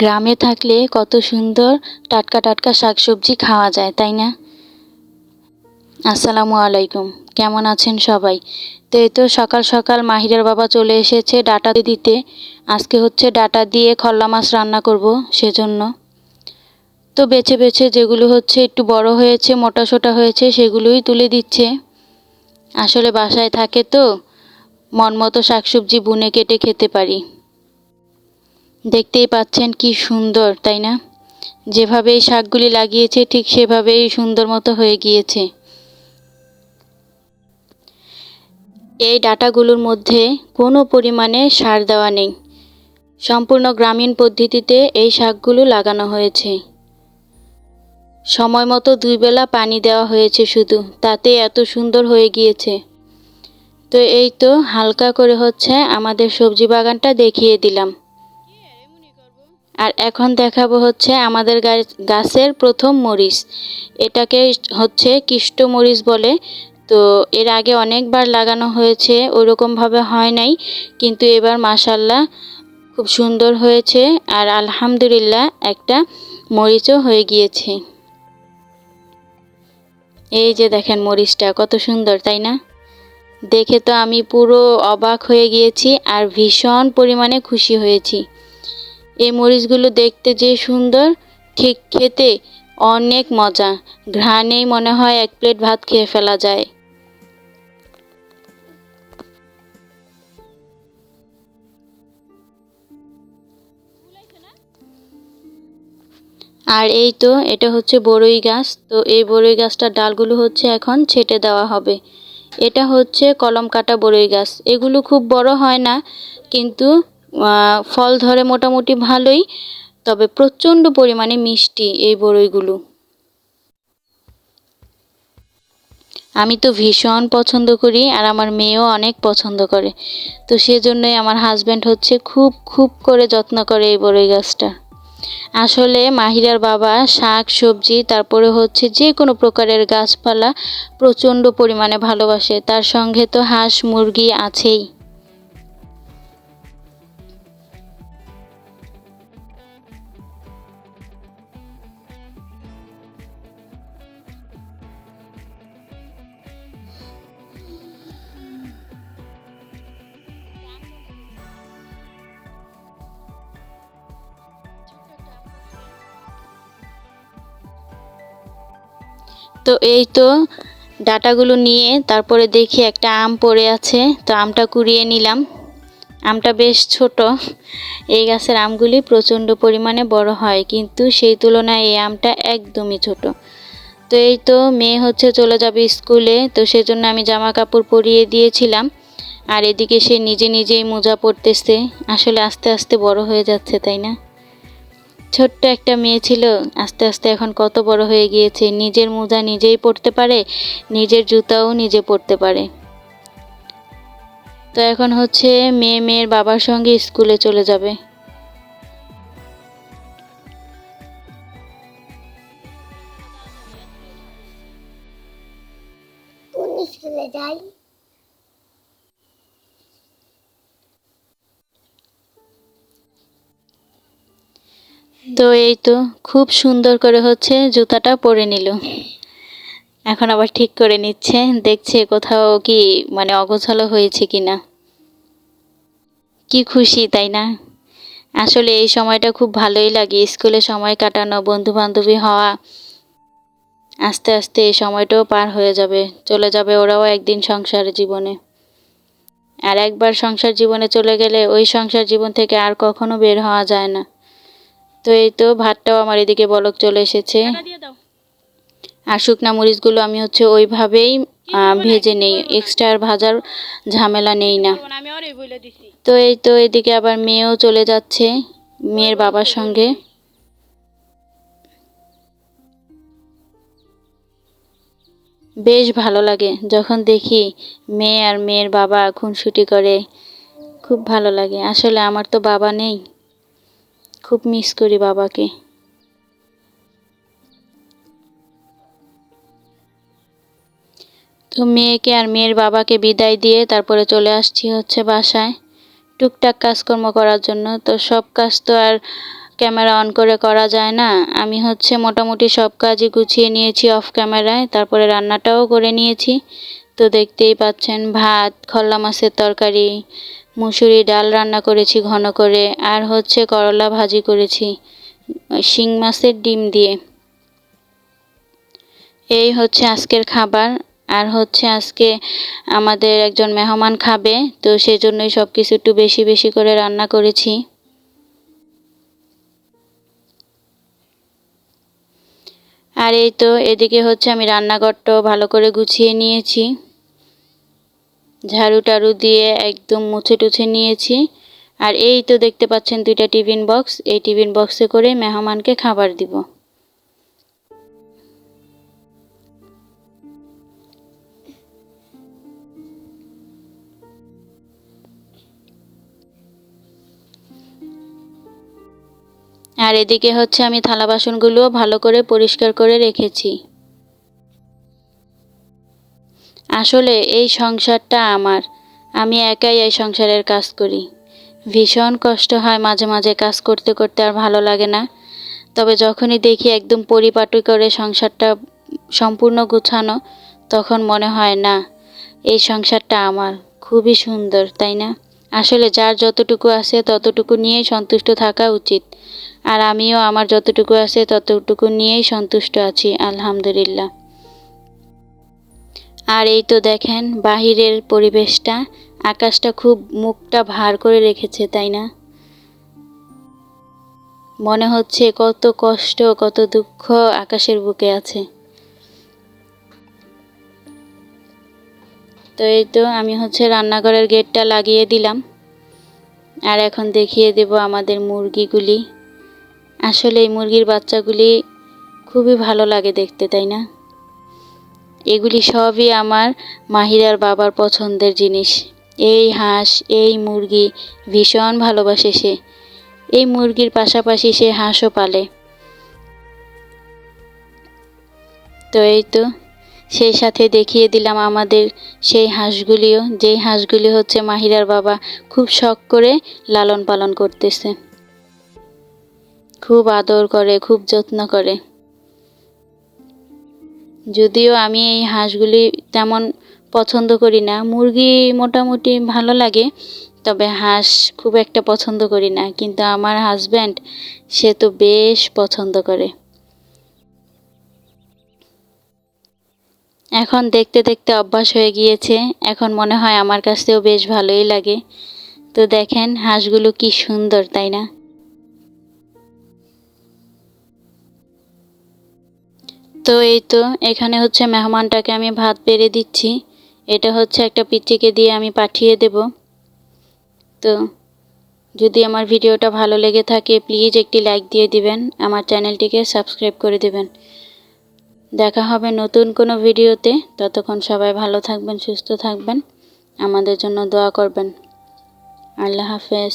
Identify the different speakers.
Speaker 1: গ্রামে থাকলে কত সুন্দর টাটকা টাটকা শাকসবজি খাওয়া যায়, তাই না? আসসালামু আলাইকুম, কেমন আছেন সবাই? তো এই তো সকাল সকাল মাহিরার বাবা চলে এসেছে ডাটা দিতে। আজকে হচ্ছে ডাটা দিয়ে খল্লা মাছ রান্না করব, সেজন্য তো বেছে বেছে যেগুলো হচ্ছে একটু বড় হয়েছে, মোটা সোটা হয়েছে, সেগুলোই তুলে দিচ্ছে। আসলে বাসায় থাকে তো মন মতো শাকসবজি বুনে কেটে খেতে পারি। দেখতেই পাচ্ছেন কি সুন্দর, তাই না? যেভাবে এই শাকগুলি লাগিয়েছে ঠিক সেভাবেই সুন্দর মতো হয়ে গিয়েছে। এই ডাঁটাগুলোর মধ্যে কোনো পরিমাণে সার দেওয়া নেই, সম্পূর্ণ গ্রামীণ পদ্ধতিতে এই শাকগুলো লাগানো হয়েছে। সময় মতো 2 বেলা পানি দেওয়া হয়েছে শুধু, তাতে এত সুন্দর হয়ে গিয়েছে। তো এই তো হালকা করে হচ্ছে আমাদের সবজি বাগানটা দেখিয়ে দিলাম। আর এখন দেখাবো হচ্ছে আমাদের গাছের প্রথম মরিচ। এটাকে হচ্ছে কিষ্ট মরিচ বলে। তো এর আগে অনেকবার লাগানো হয়েছে, ওইরকমভাবে হয় নাই, কিন্তু এবার মাশাল্লাহ খুব সুন্দর হয়েছে। আর আলহামদুলিল্লাহ একটা মরিচও হয়ে গিয়েছে। এই যে দেখেন মরিচটা কত সুন্দর, তাই না? দেখে তো আমি পুরো অবাক হয়ে গিয়েছি আর ভীষণ পরিমাণে খুশি হয়েছি। এই মরিচগুলো দেখতে যে সুন্দর, ঠিক খেতে অনেক মজা। ঘ্রাণেই মনে হয় 1 প্লেট ভাত খেয়ে ফেলা যায়। আর এই তো এটা হচ্ছে বড়ই গাছ। তো এই বড়ই গাছটার ডালগুলো হচ্ছে এখন ছেটে দেওয়া হবে। এটা হচ্ছে কলম কাটা বড়ই গাছ। এগুলো খুব বড় হয় না, কিন্তু ফল ধরে মোটামুটি ভালোই। তবে প্রচণ্ড পরিমাণে মিষ্টি এই বড়ইগুলো। আমি তো ভীষণ পছন্দ করি আর আমার মেয়েও অনেক পছন্দ করে। তো সেজন্যই আমার হাজব্যান্ড হচ্ছে খুব খুব করে যত্ন করে এই বড়ই গাছটা। আসলে মাহিরার বাবা শাক সবজি তারপরে হচ্ছে যে কোনো প্রকারের গাছপালা প্রচণ্ড পরিমাণে ভালোবাসে, তার সঙ্গে তো হাঁস মুরগি আছেই। তো এই তো ডাটাগুলো নিয়ে তারপরে দেখি একটা আম পড়ে আছে, তো আমটা কুড়িয়ে নিলাম। আমটা বেশ ছোট। এই গাছের আমগুলি প্রচণ্ড পরিমাণে বড় হয়, কিন্তু সেই তুলনায় এই আমটা একদমই ছোট। তো এই তো মেয়ে হচ্ছে চলে যাবে স্কুলে, তো সেজন্য আমি জামা কাপড় পরিয়ে দিয়েছিলাম। আর এদিকে সে নিজে নিজেই মোজা পরতেছে। আসলে আস্তে আস্তে বড় হয়ে যাচ্ছে, তাই না? ছোট্ট একটা মেয়ে ছিল, আস্তে আস্তে এখন কত বড় হয়ে গিয়েছে, নিজের মোজা নিজেই পরতে পারে, নিজের জুতাও নিজে পরতে পারে। তো এখন হচ্ছে মেয়ের বাবার সঙ্গে স্কুলে চলে যাবে। স্কুলে যাই। তো এই তো খুব সুন্দর করে হচ্ছে জুতাটা পরে নিল। এখন আবার ঠিক করে নিচ্ছে, দেখছে কোথাও কি মানে অগোছালো হয়েছে কিনা। কি খুশি, তাই না? আসলে এই সময়টা খুব ভালোই লাগে, স্কুলে সময় কাটানো, বন্ধু বান্ধবী হওয়া। আস্তে আস্তে এই সময়টাও পার হয়ে যাবে, চলে যাবে ওরাও একদিন সংসার জীবনে। আর একবার সংসার জীবনে চলে গেলে ওই সংসার জীবন থেকে আর কখনো বের হওয়া যায় না। তো এই তো ভাতটাও আমার এদিকে বলক চলে এসেছে। আর শুকনা মরিচগুলো আমি হচ্ছে ওইভাবেই ভেজে নেই, এক্সট্রা আর ভাজার ঝামেলা নেই না। তো এই তো এদিকে আবার মেয়েও চলে যাচ্ছে মেয়ের বাবার সঙ্গে। বেশ ভালো লাগে যখন দেখি মেয়ে আর মেয়ের বাবা খুনসুটি করে, খুব ভালো লাগে। আসলে আমার তো বাবা নেই, খুব মিস করি বাবাকে। তো মেয়েকে আর মেয়ের বাবাকে বিদায় দিয়ে তারপরে চলে আসছি হচ্ছে বাসায় টুকটাক কাজকর্ম করার জন্য। তো সব কাজ তো আর ক্যামেরা অন করে করা যায় না। আমি হচ্ছে মোটামুটি সব কাজই গুছিয়ে নিয়েছি অফ ক্যামেরায়, তারপরে রান্নাটাও করে নিয়েছি। তো দেখতেই পাচ্ছেন, ভাত, খল্লা মাছের তরকারি, মুসুরি ডাল রান্না করেছি ঘন করে, আর হচ্ছে করলা ভাজি করেছি শিং মাছের ডিম দিয়ে। এই হচ্ছে আজকের খাবার। আর হচ্ছে আজকে আমাদের একজন মেহমান খাবে, তো সেজন্যই সব কিছু একটু বেশি বেশি করে রান্না করেছি। আর এই তো এদিকে হচ্ছে আমি রান্নাঘরটাও ভালো করে গুছিয়ে নিয়েছি, ঝাড়ু টাড়ু দিয়ে একদম মুছে টুছে নিয়েছি। আর এই তো দেখতে পাচ্ছেন দুইটা টিফিন বক্স, এই টিফিন বক্সে করে মেহমানকে খাবার দিব। আর এদিকে হচ্ছে আমি থালা বাসনগুলোও ভালো করে পরিষ্কার করে রেখেছি। আসলে এই সংসারটা আমার, আমি একাই এই সংসারের কাজ করি। ভীষণ কষ্ট হয় মাঝে মাঝে কাজ করতে করতে, আর ভালো লাগে না। তবে যখনই দেখি একদম পরিপাটি করে সংসারটা সম্পূর্ণ গুছানো, তখন মনে হয় না, এই সংসারটা আমার, খুবই সুন্দর, তাই না? আসলে যার যতটুকু আছে ততটুকু নিয়েই সন্তুষ্ট থাকা উচিত। আর আমিও আমার যতটুকু আছে ততটুকু নিয়েই সন্তুষ্ট আছি, আলহামদুলিল্লাহ। আর এই তো দেখেন বাহিরের পরিবেশটা, আকাশটা খুব মুখটা ভার করে রেখেছে, তাই না? মনে হচ্ছে কত কষ্ট, কত দুঃখ আকাশের বুকে আছে। তো এই তো আমি হচ্ছে রান্নাঘরের গেটটা লাগিয়ে দিলাম। আর এখন দেখিয়ে দেব আমাদের মুরগিগুলি। আসলে এই মুরগির বাচ্চাগুলি খুবই ভালো লাগে দেখতে, তাই না? এগুলি সবই আমার মাহিরার বাবার পছন্দের জিনিস। এই হাঁস, এই মুরগি ভীষণ ভালোবাসে সে। এই মুরগির পাশাপাশি সে হাঁসও পালে। তো এই তো সেই সাথে দেখিয়ে দিলাম আমাদের সেই হাঁসগুলিও, যেই হাঁসগুলি হচ্ছে মাহিরার বাবা খুব শখ করে লালন পালন করতেছে, খুব আদর করে, খুব যত্ন করে। যদিও আমি এই হাঁসগুলি তেমন পছন্দ করি না, মুরগি মোটামুটি ভালো লাগে, তবে হাঁস খুব একটা পছন্দ করি না। কিন্তু আমার হাজব্যান্ড, সে তো বেশ পছন্দ করে। এখন দেখতে দেখতে অভ্যাস হয়ে গিয়েছে, এখন মনে হয় আমার কাছেও বেশ ভালোই লাগে। তো দেখেন হাঁসগুলো কি সুন্দর, তাই না? তো এই তো এখানে হচ্ছে মেহমানটাকে আমি ভাত বেড়ে দিচ্ছি। এটা হচ্ছে একটা পিচ্চিকে দিয়ে আমি পাঠিয়ে দেব। তো যদি আমার ভিডিওটা ভালো লেগে থাকে প্লিজ একটি লাইক দিয়ে দিবেন, আমার চ্যানেলটিকে সাবস্ক্রাইব করে দেবেন। দেখা হবে নতুন কোনো ভিডিওতে। ততক্ষণ সবাই ভালো থাকবেন, সুস্থ থাকবেন, আমাদের জন্য দোয়া করবেন। আল্লাহ হাফেজ।